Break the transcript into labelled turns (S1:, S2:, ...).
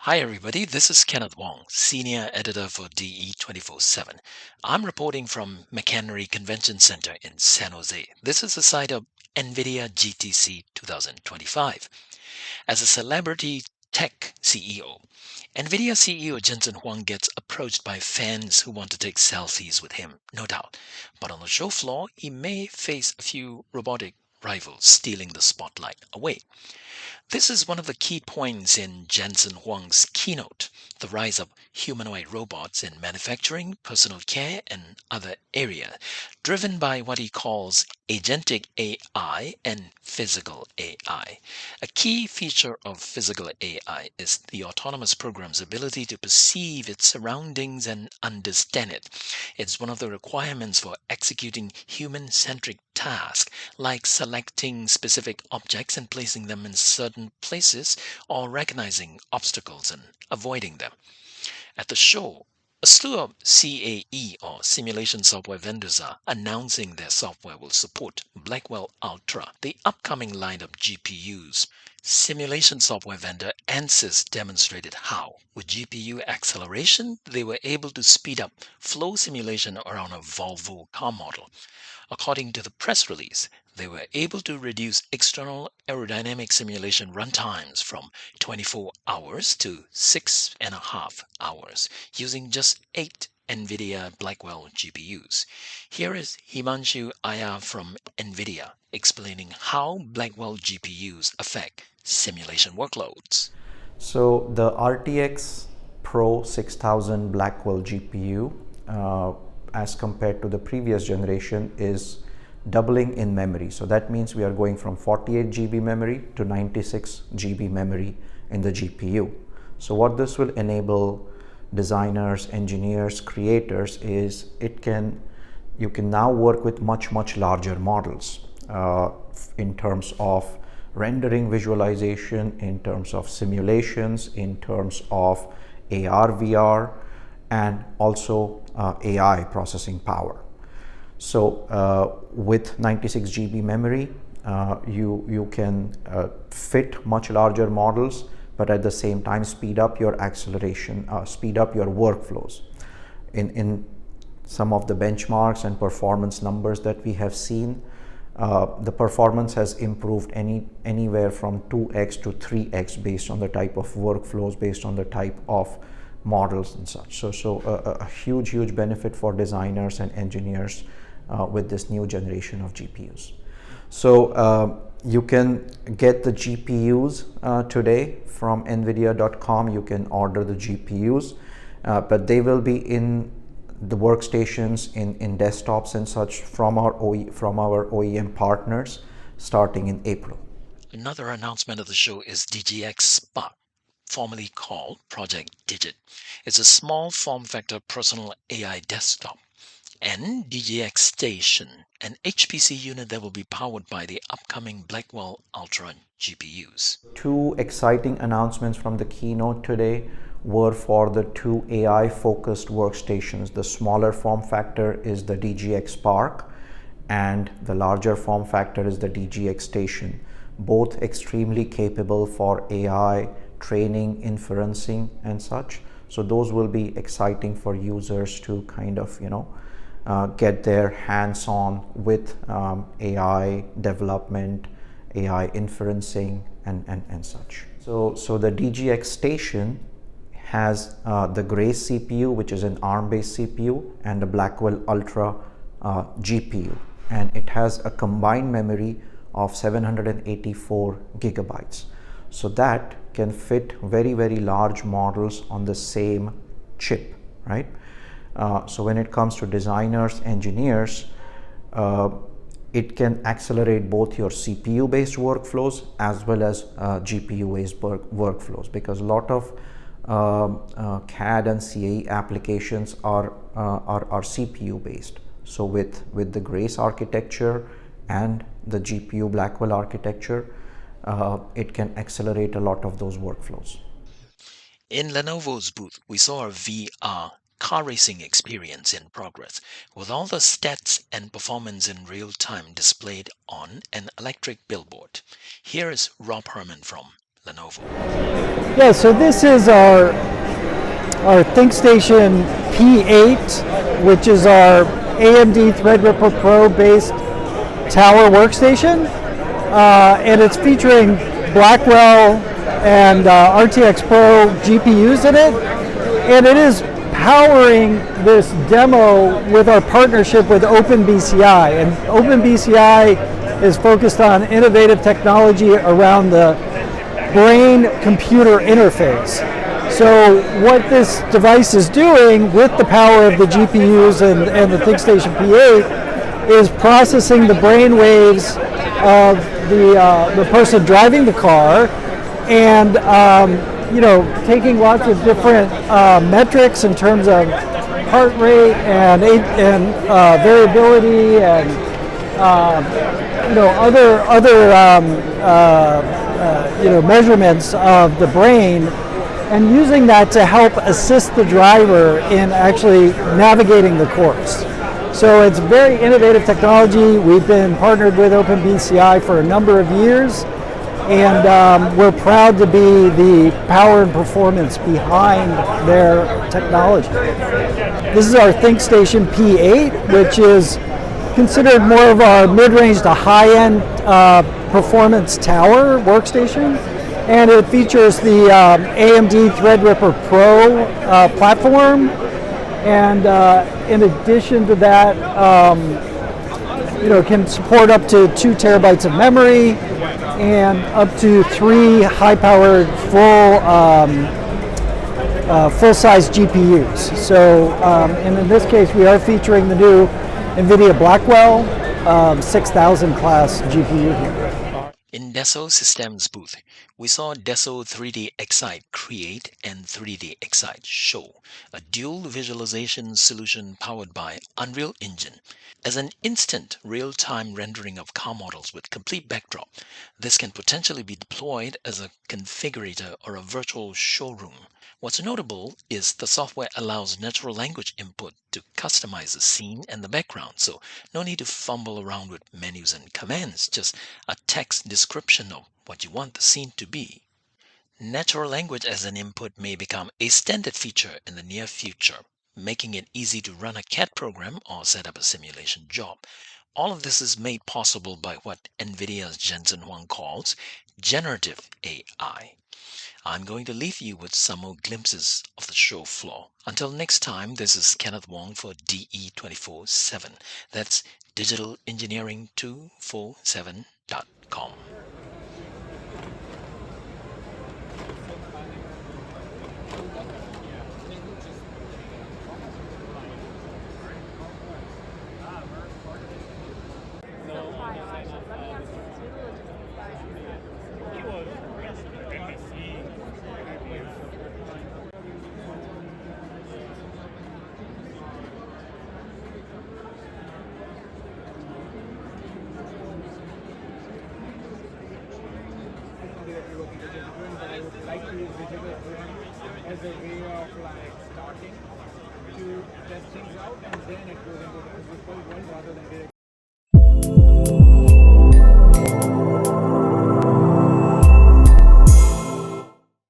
S1: Hi, everybody. This is Kenneth Wong, Senior Editor for DE 24/7. I'm reporting from McHenry Convention Center in San Jose. This is the site of NVIDIA GTC 2025. As a celebrity tech CEO, NVIDIA CEO Jensen Huang gets approached by fans who want to take selfies with him, no doubt. But on the show floor, he may face a few robotic rivals stealing the spotlight away. This is one of the key points in Jensen Huang's keynote, the rise of humanoid robots in manufacturing, personal care, and other areas, driven by what he calls agentic AI and physical AI. A key feature of physical AI is the autonomous program's ability to perceive its surroundings and understand it. It's one of the requirements for executing human-centric tasks, like selecting specific objects and placing them in certain places, or recognizing obstacles and avoiding them. At the show, a slew of CAE or simulation software vendors are announcing their software will support Blackwell Ultra, the upcoming line of GPUs. Simulation software vendor Ansys demonstrated how, with GPU acceleration, they were able to speed up flow simulation around a Volvo car model. According to the press release, they were able to reduce external aerodynamic simulation runtimes from 24 hours to 6.5 hours using just 8 NVIDIA Blackwell GPUs. Here is Himanshu Iyer from NVIDIA explaining how Blackwell GPUs affect simulation workloads.
S2: So the RTX Pro 6000 Blackwell GPU, as compared to the previous generation, is doubling in memory. So that means we are going from 48 GB memory to 96 GB memory in the GPU. So what this will enable designers, engineers, creators is you can now work with much larger models in terms of rendering visualization, in terms of simulations, in terms of AR, VR, and also AI processing power. So with 96 GB memory, you can fit much larger models, but at the same time speed up your acceleration, speed up your workflows. In some of the benchmarks and performance numbers that we have seen, the performance has improved anywhere from 2x to 3x based on the type of workflows, based on the type of models and such. So a huge benefit for designers and engineers with this new generation of GPUs. So you can get the GPUs today from nvidia.com. You can order the GPUs, but they will be in the workstations, in desktops and such from our OEM partners starting in April.
S1: Another announcement of the show is DGX Spark, formerly called Project Digit. It's a small form factor personal AI desktop, and DGX Station, an HPC unit that will be powered by the upcoming Blackwell Ultra GPUs.
S2: Two exciting announcements from the keynote today were for the two AI focused workstations. The smaller form factor is the DGX Spark, and the larger form factor is the DGX Station, both extremely capable for AI training, inferencing and such. So those will be exciting for users to kind of get their hands on with AI development, AI inferencing and such. So the DGX Station has the Grace CPU, which is an ARM-based CPU, and the Blackwell Ultra GPU, and it has a combined memory of 784 gigabytes. So that can fit very large models on the same chip, right? So when it comes to designers, engineers, it can accelerate both your CPU-based workflows as well as GPU-based workflows, because a lot of CAD and CAE applications are CPU-based. So with the Grace architecture and the GPU Blackwell architecture, it can accelerate a lot of those workflows.
S1: In Lenovo's booth, we saw a VR car racing experience in progress, with all the stats and performance in real time displayed on an electric billboard. Here is Rob Herman from Lenovo.
S3: Yeah, so this is our ThinkStation P8, which is our AMD Threadripper Pro based tower workstation, and it's featuring Blackwell and RTX Pro GPUs in it, and it is powering this demo with our partnership with OpenBCI, and OpenBCI is focused on innovative technology around the brain-computer interface. So what this device is doing with the power of the GPUs and the ThinkStation P8 is processing the brain waves of the person driving the car, and taking lots of different metrics in terms of heart rate and variability and other measurements of the brain, and using that to help assist the driver in actually navigating the course. So it's very innovative technology. We've been partnered with OpenBCI for a number of years, and we're proud to be the power and performance behind their technology. This is our ThinkStation P8, which is considered more of our mid-range to high-end performance tower workstation, and it features the AMD Threadripper Pro platform, and in addition to that, can support up to 2 terabytes of memory and up to 3 high-powered full-size GPUs. So, and in this case, we are featuring the new NVIDIA Blackwell 6000 class GPU here.
S1: In Dassault Systems booth, we saw Dassault 3D Excite Create and 3D Excite Show, a dual visualization solution powered by Unreal Engine. As an instant real-time rendering of car models with complete backdrop, this can potentially be deployed as a configurator or a virtual showroom. What's notable is the software allows natural language input to customize the scene and the background, so no need to fumble around with menus and commands, just a text description of what you want the scene to be. Natural language as an input may become a standard feature in the near future, making it easy to run a CAD program or set up a simulation job. All of this is made possible by what NVIDIA's Jensen Huang calls generative AI. I'm going to leave you with some more glimpses of the show floor. Until next time, this is Kenneth Wong for DE247. That's digitalengineering247.com.
S4: But I would like to use digital twin as a way of like starting to test things out, and then it goes into the physical world rather than direct.